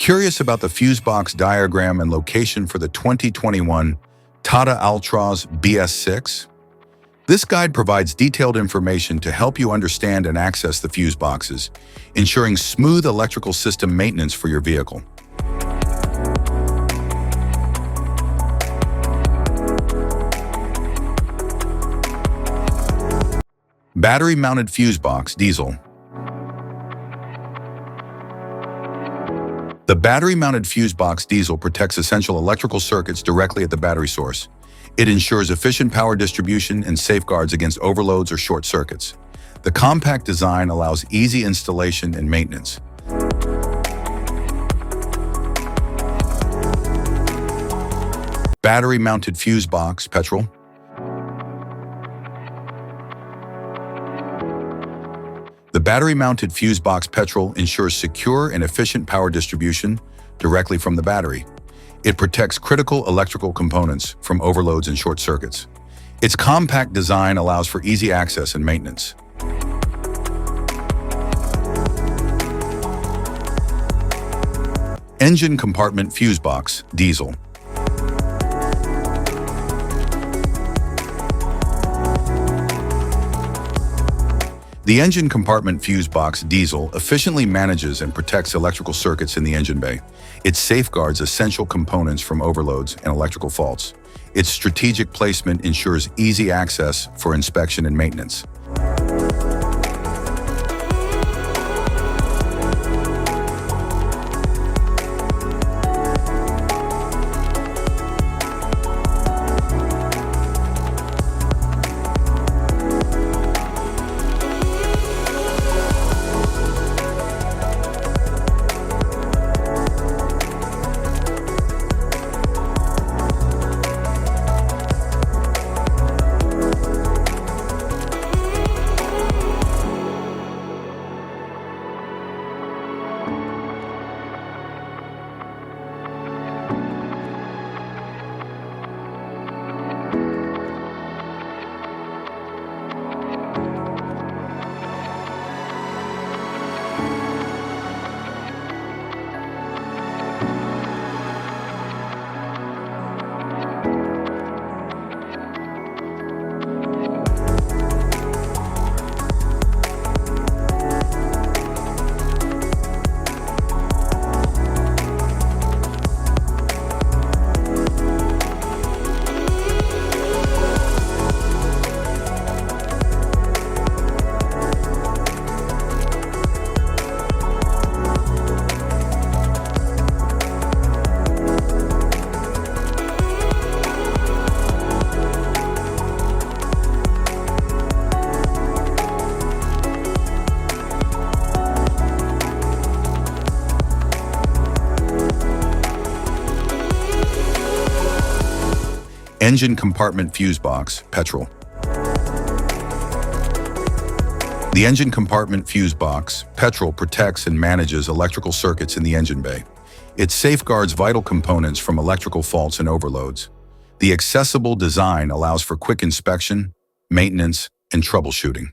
Curious about the fuse box diagram and location for the 2021 Tata Altroz BSVI? This guide provides detailed information to help you understand and access the fuse boxes, ensuring smooth electrical system maintenance for your vehicle. Battery-mounted fuse box diesel. The battery-mounted fuse box diesel protects essential electrical circuits directly at the battery source. It ensures efficient power distribution and safeguards against overloads or short circuits. The compact design allows easy installation and maintenance. Battery-mounted fuse box Petrol. The battery-mounted fuse box Petrol ensures secure and efficient power distribution directly from the battery. It protects critical electrical components from overloads and short circuits. Its compact design allows for easy access and maintenance. Engine compartment fuse box diesel. The engine compartment fuse box diesel efficiently manages and protects electrical circuits in the engine bay. It safeguards essential components from overloads and electrical faults. Its strategic placement ensures easy access for inspection and maintenance. Engine compartment fuse box Petrol. The engine compartment fuse box Petrol protects and manages electrical circuits in the engine bay. It safeguards vital components from electrical faults and overloads. The accessible design allows for quick inspection, maintenance, and troubleshooting.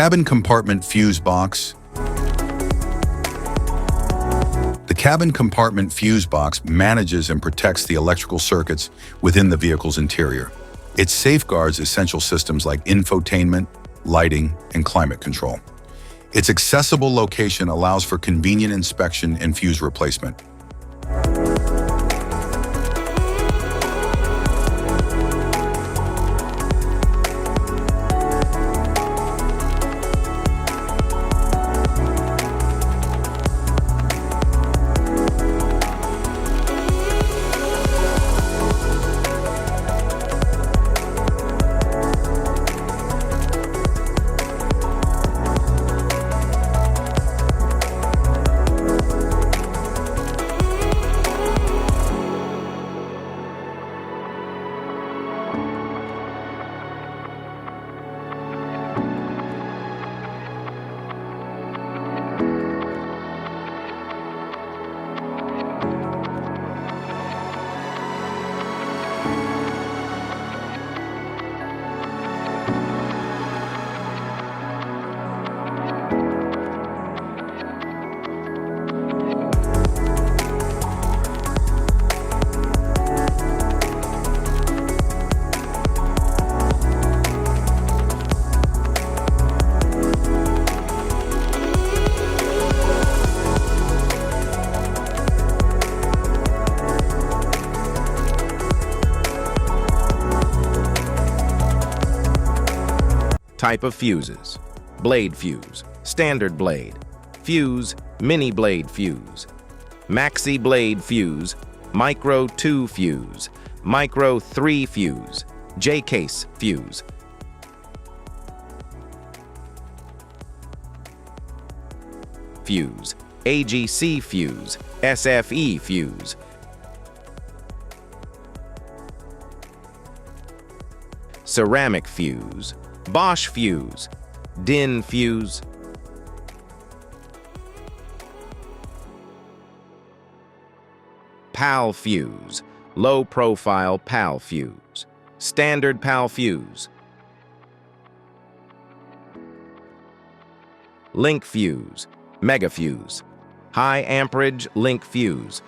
cabin compartment fuse box. The cabin compartment fuse box manages and protects the electrical circuits within the vehicle's interior. It safeguards essential systems like infotainment, lighting, and climate control. Its accessible location allows for convenient inspection and fuse replacement. Type of fuses: blade fuse, standard blade, fuse, mini blade fuse, maxi blade fuse, micro 2 fuse, micro 3 fuse, J-case fuse. Fuse, AGC fuse, SFE fuse. Ceramic fuse, Bosch fuse, DIN fuse. PAL fuse, low profile PAL fuse, standard PAL fuse. Link fuse, mega fuse, high amperage link fuse.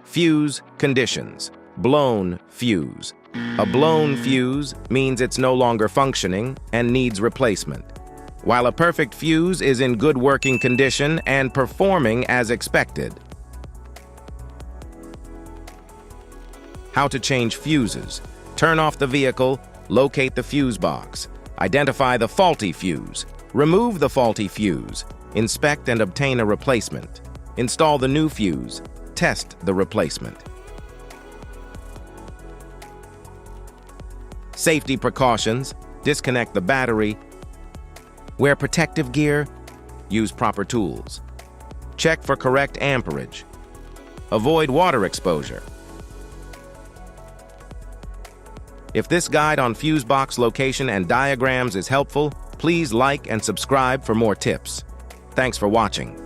Fuse conditions: blown fuse. A blown fuse means it's no longer functioning and needs replacement, while a perfect fuse is in good working condition and performing as expected. How to change fuses: turn off the vehicle, locate the fuse box, identify the faulty fuse, remove the faulty fuse, inspect and obtain a replacement, install the new fuse, test the replacement. Safety precautions: disconnect the battery, wear protective gear, use proper tools, check for correct amperage, avoid water exposure. If this guide on fuse box location and diagrams is helpful, please like and subscribe for more tips. Thanks for watching.